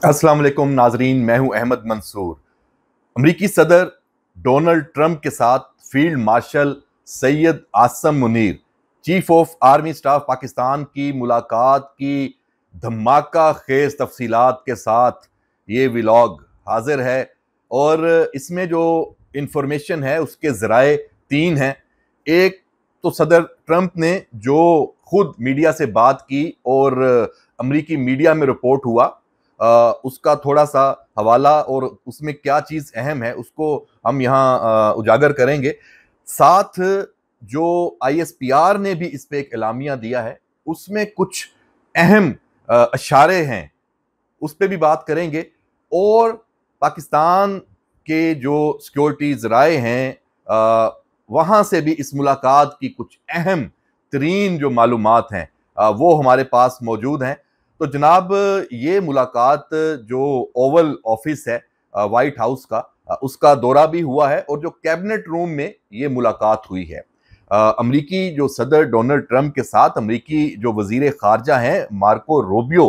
अस्सलाम वालेकुम नाजरीन, मैं हूं अहमद मंसूर। अमरीकी सदर डोनाल्ड ट्रंप के साथ field marshal Syed Asim Munir, chief of army staff Pakistan की मुलाकात की धमाका खेज तफसीलात के साथ ये व्लॉग हाजिर है। और इसमें जो इंफॉर्मेशन है उसके ज़राए तीन हैं। एक तो सदर ट्रंप ने जो खुद मीडिया से बात की और अमरीकी मीडिया में रिपोर्ट हुआ, उसका थोड़ा सा हवाला और उसमें क्या चीज़ अहम है उसको हम यहाँ उजागर करेंगे। साथ जो ISPR ने भी इस पे एक एलामिया दिया है, उसमें कुछ अहम इशारे हैं, उस पे भी बात करेंगे। और पाकिस्तान के जो सिक्योरिटी ज़राए हैं, वहाँ से भी इस मुलाकात की कुछ अहम तरीन जो मालूमात हैं वो हमारे पास मौजूद हैं। तो जनाब, ये मुलाकात जो ओवल ऑफिस है वाइट हाउस का, उसका दौरा भी हुआ है और जो कैबिनेट रूम में ये मुलाकात हुई है। अमरीकी जो सदर डोनाल्ड ट्रंप के साथ अमरीकी जो वजीर खारजा हैं मार्को रूबियो,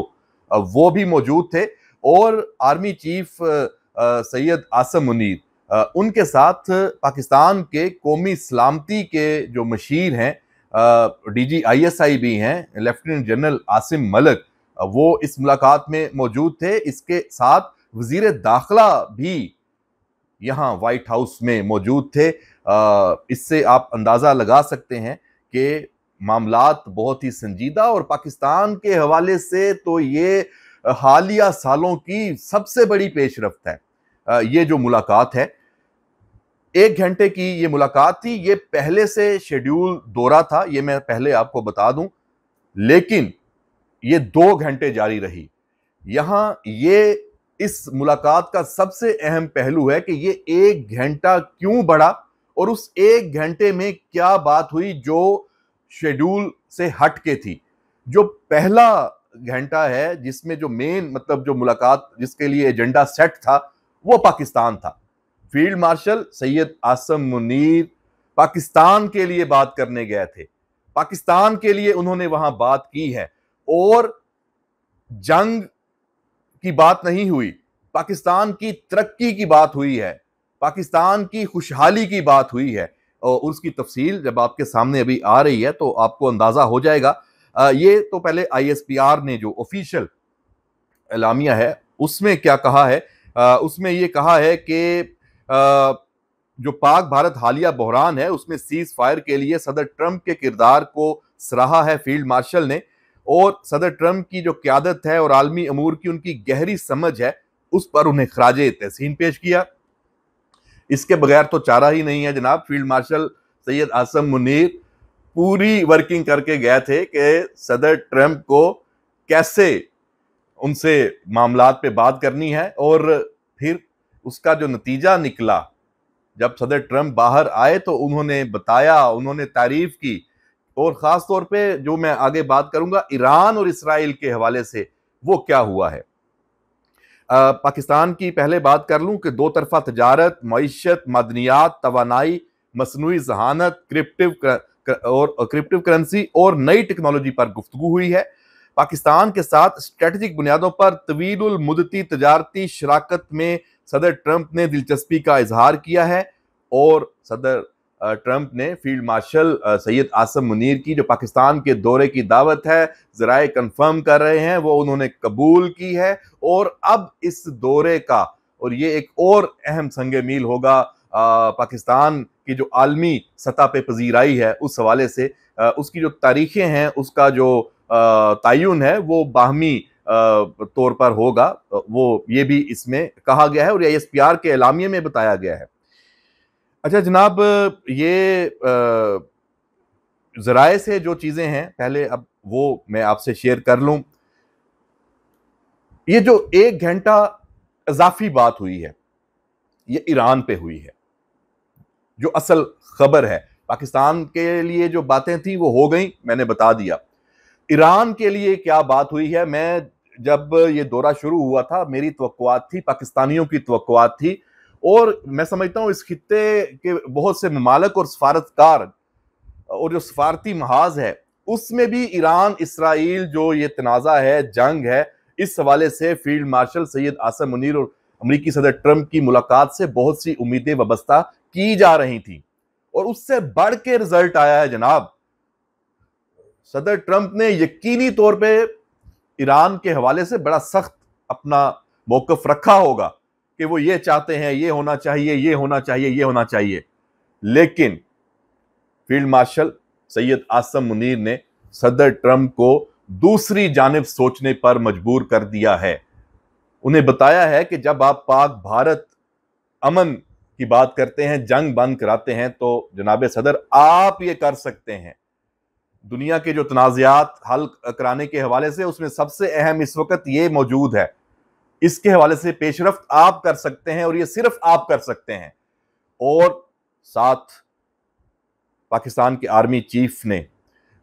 वो भी मौजूद थे। और आर्मी चीफ सैयद आसम मुनीर, उनके साथ पाकिस्तान के कौमी सलामती के जो मशीर हैं, DG ISI भी हैं, लेफ्टिनेंट जनरल आसिम मलिक, वो इस मुलाकात में मौजूद थे। इसके साथ वजीर दाखिला भी यहाँ व्हाइट हाउस में मौजूद थे। इससे आप अंदाज़ा लगा सकते हैं कि मामलात बहुत ही संजीदा और पाकिस्तान के हवाले से तो ये हालिया सालों की सबसे बड़ी पेशरफ्त है। ये जो मुलाकात है, 1 घंटे की ये मुलाकात थी। ये पहले से शेड्यूल दौरा था, ये मैं पहले आपको बता दूं, लेकिन ये 2 घंटे जारी रही। यहां ये इस मुलाकात का सबसे अहम पहलू है कि ये 1 घंटा क्यों बढ़ा और उस 1 घंटे में क्या बात हुई जो शेड्यूल से हट के थी। जो पहला घंटा है जिसमें जो मेन मतलब जो मुलाकात जिसके लिए एजेंडा सेट था वो पाकिस्तान था। फील्ड मार्शल सैयद आसम मुनीर पाकिस्तान के लिए बात करने गए थे, पाकिस्तान के लिए उन्होंने वहां बात की है। और जंग की बात नहीं हुई, पाकिस्तान की तरक्की की बात हुई है, पाकिस्तान की खुशहाली की बात हुई है। और उसकी तफसील जब आपके सामने अभी आ रही है तो आपको अंदाजा हो जाएगा। ये तो पहले ISPR ने जो ऑफिशियल एलामिया है उसमें क्या कहा है। उसमें ये कहा है कि जो पाक भारत हालिया बहरान है उसमें सीज फायर के लिए सदर ट्रंप के किरदार को सराहा है फील्ड मार्शल ने। और सदर ट्रंप की जो क़यादत है और आलमी अमूर की उनकी गहरी समझ है उस पर उन्हें खराजे तहसीन पेश किया। इसके बगैर तो चारा ही नहीं है जनाब। फील्ड मार्शल सैयद आसम मुनीर पूरी वर्किंग करके गए थे कि सदर ट्रंप को कैसे उनसे मामलात पे बात करनी है। और फिर उसका जो नतीजा निकला, जब सदर ट्रंप बाहर आए तो उन्होंने बताया, उन्होंने तारीफ की। और ख़ास तौर पे जो मैं आगे बात करूंगा ईरान और इसराइल के हवाले से वो क्या हुआ है। पाकिस्तान की पहले बात कर लूं कि दो तरफा तजारत, मईशत, मदनियात, तवानाई, मसनूई जहानत, क्रिप्टिव करेंसी और नई टेक्नोलॉजी पर गुफ्तगू हुई है। पाकिस्तान के साथ स्ट्रेटेजिक बुनियादों पर तवीलुल मुद्दती तजारती शराकत में सदर ट्रंप ने दिलचस्पी का इजहार किया है। और सदर ट्रंप ने फील्ड मार्शल सैयद आसम मुनीर की जो पाकिस्तान के दौरे की दावत है, ज़राए कंफर्म कर रहे हैं, वो उन्होंने कबूल की है। और अब इस दौरे का, और ये एक और अहम संग मील होगा पाकिस्तान की जो आलमी सतह पे पजीराई है उस हवाले से, उसकी जो तारीखें हैं उसका जो तयन है वो बाहमी तौर पर होगा। वो ये भी इसमें कहा गया है और ISPR के एलामिये में बताया गया है। अच्छा जनाब, ये ज़राए से जो चीज़ें हैं पहले अब वो मैं आपसे शेयर कर लूँ। ये जो 1 घंटा इजाफी बात हुई है ये ईरान पे हुई है। जो असल खबर है, पाकिस्तान के लिए जो बातें थी वो हो गई, मैंने बता दिया। ईरान के लिए क्या बात हुई है, मैं जब ये दौरा शुरू हुआ था मेरी तवक्कुआत थी, पाकिस्तानियों की तवक्कुआत थी। और मैं समझता हूँ इस खित्ते के बहुत से ममालिक और सफारतकार और जो सफारती महाज है उसमें भी ईरान इसराइल जो ये तनाज़ा है, जंग है, इस हवाले से फील्ड मार्शल सैयद आसम मुनीर और अमेरिकी सदर ट्रंप की मुलाकात से बहुत सी उम्मीदें वाबस्ता की जा रही थी और उससे बढ़ के रिजल्ट आया है जनाब। सदर ट्रंप ने यकीनी तौर पे ईरान के हवाले से बड़ा सख्त अपना मौकफ रखा होगा कि वो ये चाहते हैं, ये होना चाहिए, ये होना चाहिए, ये होना चाहिए। लेकिन फील्ड मार्शल सैयद आसम मुनीर ने सदर ट्रंप को दूसरी जानिब सोचने पर मजबूर कर दिया है। उन्हें बताया है कि जब आप पाक भारत अमन की बात करते हैं, जंग बंद कराते हैं, तो जनाब सदर आप ये कर सकते हैं। दुनिया के जो तनाज़ात हल कराने के हवाले से उसमें सबसे अहम इस वक्त ये मौजूद है, इसके हवाले से पेशरफ्त आप कर सकते हैं और ये सिर्फ आप कर सकते हैं। और साथ पाकिस्तान के आर्मी चीफ ने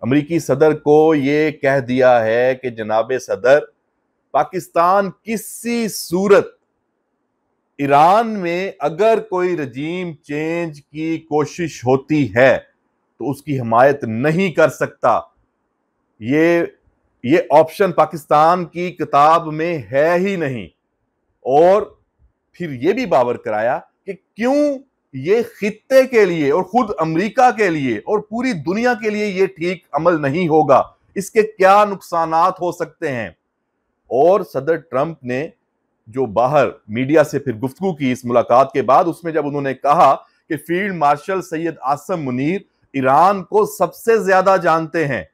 अमेरिकी सदर को ये कह दिया है कि जनाब सदर, पाकिस्तान किसी सूरत ईरान में अगर कोई रजीम चेंज की कोशिश होती है तो उसकी हिमायत नहीं कर सकता। ये ऑप्शन पाकिस्तान की किताब में है ही नहीं। और फिर ये भी बावर कराया कि क्यों ये खित्ते के लिए और खुद अमेरिका के लिए और पूरी दुनिया के लिए ये ठीक अमल नहीं होगा, इसके क्या नुकसानात हो सकते हैं। और सदर ट्रंप ने जो बाहर मीडिया से फिर गुफ्तगू की इस मुलाकात के बाद, उसमें जब उन्होंने कहा कि field marshal Syed Asim Munir Iran को सबसे ज्यादा जानते हैं,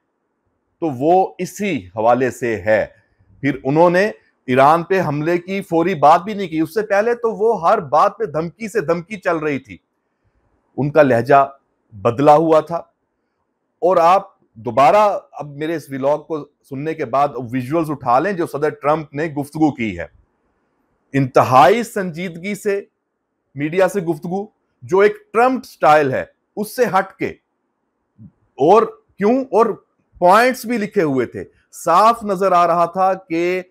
तो वो इसी हवाले से है। फिर उन्होंने ईरान पे हमले की फौरी बात भी नहीं की। उससे पहले तो वो हर बात पे धमकी से धमकी चल रही थी। उनका लहजा बदला हुआ था। और आप दोबारा अब मेरे इस व्लॉग को सुनने के बाद विजुअल्स उठा लें जो सदर ट्रंप ने गुफ्तगू की है। इंतहाई संजीदगी से मीडिया से गुफ्तगू, जो एक ट्रंप स्टाइल है उससे हटके, और क्यों, और पॉइंट्स भी लिखे हुए थे। साफ नजर आ रहा था कि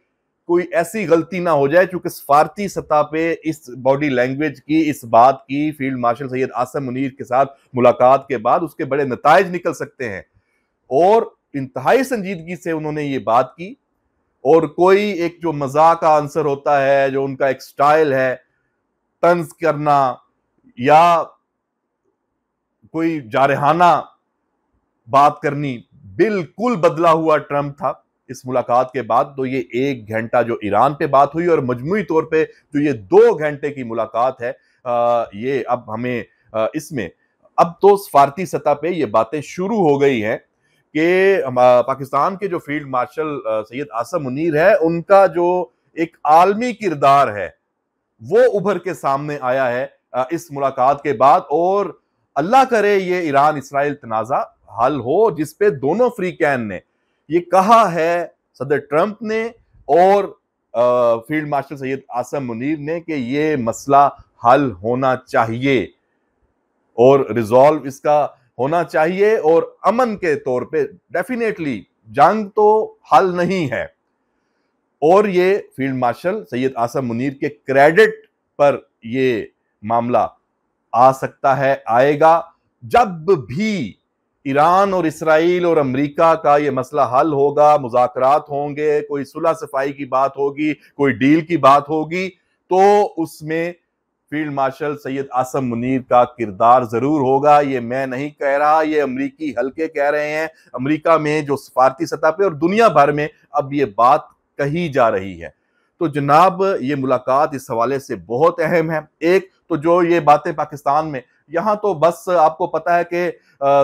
कोई ऐसी गलती ना हो जाए, क्योंकि सफारती सतह पे इस बॉडी लैंग्वेज की, इस बात की, फील्ड मार्शल सैयद आसम मुनीर के साथ मुलाकात के बाद उसके बड़े नताइज निकल सकते हैं। और इंतहाई संजीदगी से उन्होंने ये बात की। और कोई एक जो मजाक का आंसर होता है, जो उनका एक स्टाइल है तंज करना या कोई जारहाना बात करनी, बिल्कुल बदला हुआ ट्रंप था इस मुलाकात के बाद। तो ये 1 घंटा जो ईरान पे बात हुई और मजमूई तौर पे जो ये 2 घंटे की मुलाकात है, ये अब हमें इसमें अब तो सफारती सतह पे ये बातें शुरू हो गई हैं कि पाकिस्तान के जो फील्ड मार्शल सैयद आसम मुनीर है, उनका जो एक आलमी किरदार है वो उभर के सामने आया है इस मुलाकात के बाद। और अल्लाह करे ये ईरान इसराइल तनाज़ा हल हो, जिसपे दोनों फ्रीकैन ने ये कहा है, सदर ट्रंप ने और फील्ड मार्शल सैयद आसम मुनीर ने, कि ये मसला हल होना चाहिए और रिजॉल्व इसका होना चाहिए। और अमन के तौर पे डेफिनेटली जंग तो हल नहीं है। और ये फील्ड मार्शल सैयद आसम मुनीर के क्रेडिट पर ये मामला आ सकता है, आएगा जब भी ईरान और इसराइल और अमेरिका का ये मसला हल होगा, मुज़ाकरात होंगे, कोई सुलह सफाई की बात होगी, कोई डील की बात होगी, तो उसमें फील्ड मार्शल सैयद आसम मुनीर का किरदार जरूर होगा। ये मैं नहीं कह रहा, ये अमेरिकी हल्के कह रहे हैं। अमेरिका में जो सफारती सतह पे और दुनिया भर में अब ये बात कही जा रही है। तो जनाब ये मुलाकात इस हवाले से बहुत अहम है। एक तो जो ये बातें पाकिस्तान में, यहाँ तो बस आपको पता है कि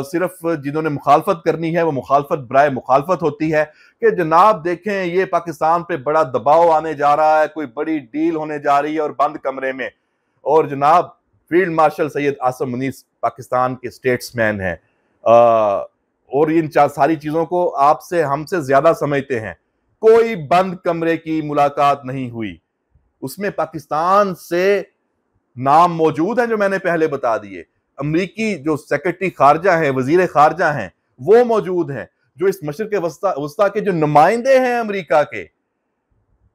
सिर्फ जिन्होंने मुखालफत करनी है वो मुखालफत बराए मुखालफत होती है, कि जनाब देखें ये पाकिस्तान पे बड़ा दबाव आने जा रहा है, कोई बड़ी डील होने जा रही है और बंद कमरे में। और जनाब फील्ड मार्शल सैयद आसम मुनीर पाकिस्तान के स्टेट्समैन हैं और इन सारी चीजों को आपसे हमसे ज्यादा समझते हैं। कोई बंद कमरे की मुलाकात नहीं हुई, उसमें पाकिस्तान से नाम मौजूद है जो मैंने पहले बता दिए। अमरीकी जो सेक्रेटरी खारजा है, वजीर खारजा हैं, वो मौजूद हैं। जो इस मशरिक वस्ता के जो नुमाइंदे हैं अमरीका के,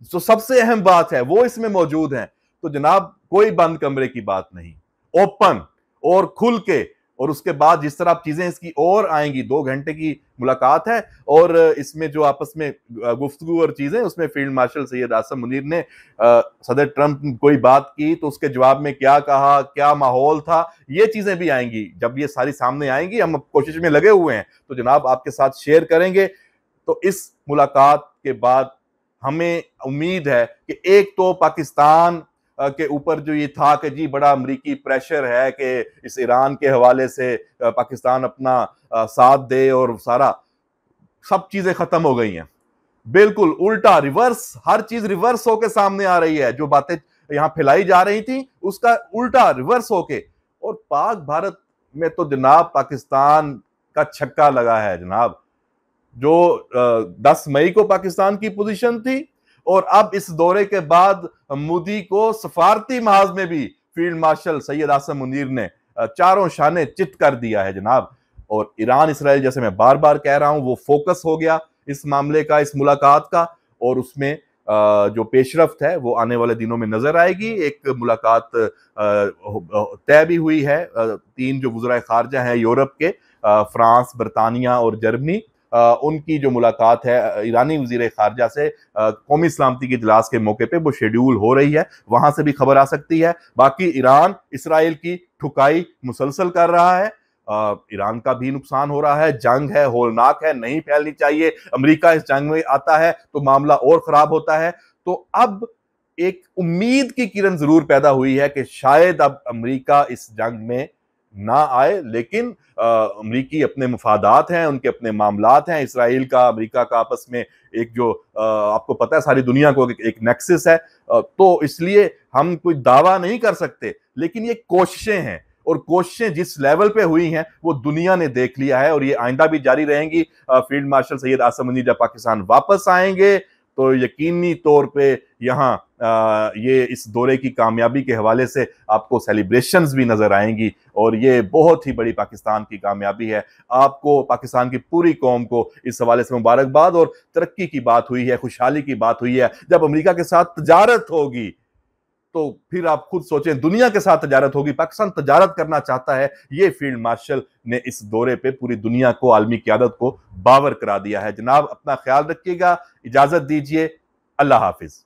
जो सबसे अहम बात है, वो इसमें मौजूद हैं। तो जनाब कोई बंद कमरे की बात नहीं, ओपन और खुल के और उसके बाद जिस तरह चीजें इसकी और आएंगी, 2 घंटे की मुलाकात है और इसमें जो आपस में गुफ्तगू और चीजें, उसमें फील्ड मार्शल सैयद आसम मुनीर ने सदर ट्रंप कोई बात की तो उसके जवाब में क्या कहा, क्या माहौल था, ये चीजें भी आएंगी। जब ये सारी सामने आएंगी, हम कोशिश में लगे हुए हैं तो जनाब आपके साथ शेयर करेंगे। तो इस मुलाकात के बाद हमें उम्मीद है कि एक तो पाकिस्तान के ऊपर जो ये था कि जी बड़ा अमरीकी प्रेशर है कि इस ईरान के हवाले से पाकिस्तान अपना साथ दे और सारा सब चीजें खत्म हो गई हैं। बिल्कुल उल्टा, रिवर्स, हर चीज रिवर्स होके सामने आ रही है। जो बातें यहां फैलाई जा रही थी उसका उल्टा रिवर्स होके, और पाक भारत में तो जनाब पाकिस्तान का छक्का लगा है जनाब। जो 10 मई को पाकिस्तान की पोजीशन थी और अब इस दौरे के बाद मोदी को सफारती महाज में भी फील्ड मार्शल सैयद आसम मुनीर ने चारों शाने चित कर दिया है जनाब। और ईरान इसराइल, जैसे मैं बार बार कह रहा हूं, वो फोकस हो गया इस मामले का, इस मुलाकात का, और उसमें जो पेशरफ्त है वो आने वाले दिनों में नजर आएगी। एक मुलाकात तय भी हुई है। 3 जो वज़राए खारजा हैं यूरोप के, फ्रांस, बरतानिया और जर्मनी, उनकी जो मुलाकात है ईरानी वजीर खारजा से कौमी सलामती के इजलास के मौके पे वो शेड्यूल हो रही है। वहां से भी खबर आ सकती है। बाकी ईरान इसराइल की ठुकाई मुसलसल कर रहा है। ईरान का भी नुकसान हो रहा है। जंग है, होलनाक है, नहीं फैलनी चाहिए। अमेरिका इस जंग में आता है तो मामला और खराब होता है। तो अब एक उम्मीद की किरण जरूर पैदा हुई है कि शायद अब अमेरिका इस जंग में ना आए, लेकिन अमरीकी अपने मुफादात हैं, उनके अपने मामलात हैं। इसराइल का, अमेरिका का आपस में एक जो आपको पता है सारी दुनिया को एक नेक्सस है, तो इसलिए हम कोई दावा नहीं कर सकते, लेकिन ये कोशिशें हैं, और कोशिशें जिस लेवल पे हुई हैं वो दुनिया ने देख लिया है और ये आइंदा भी जारी रहेंगी। फील्ड मार्शल सैयद आसम मुनीर जब पाकिस्तान वापस आएंगे तो यकीनी तौर पे यहाँ ये इस दौरे की कामयाबी के हवाले से आपको सेलिब्रेशंस भी नजर आएंगी, और ये बहुत ही बड़ी पाकिस्तान की कामयाबी है। आपको, पाकिस्तान की पूरी कौम को इस हवाले से मुबारकबाद। और तरक्की की बात हुई है, खुशहाली की बात हुई है। जब अमेरिका के साथ तजारत होगी तो फिर आप खुद सोचें, दुनिया के साथ तजारत होगी। पाकिस्तान तजारत करना चाहता है। ये फील्ड मार्शल ने इस दौरे पे पूरी दुनिया को, आलमी क़यादत को बावर करा दिया है। जनाब अपना ख्याल रखिएगा, इजाजत दीजिए, अल्लाह हाफिज।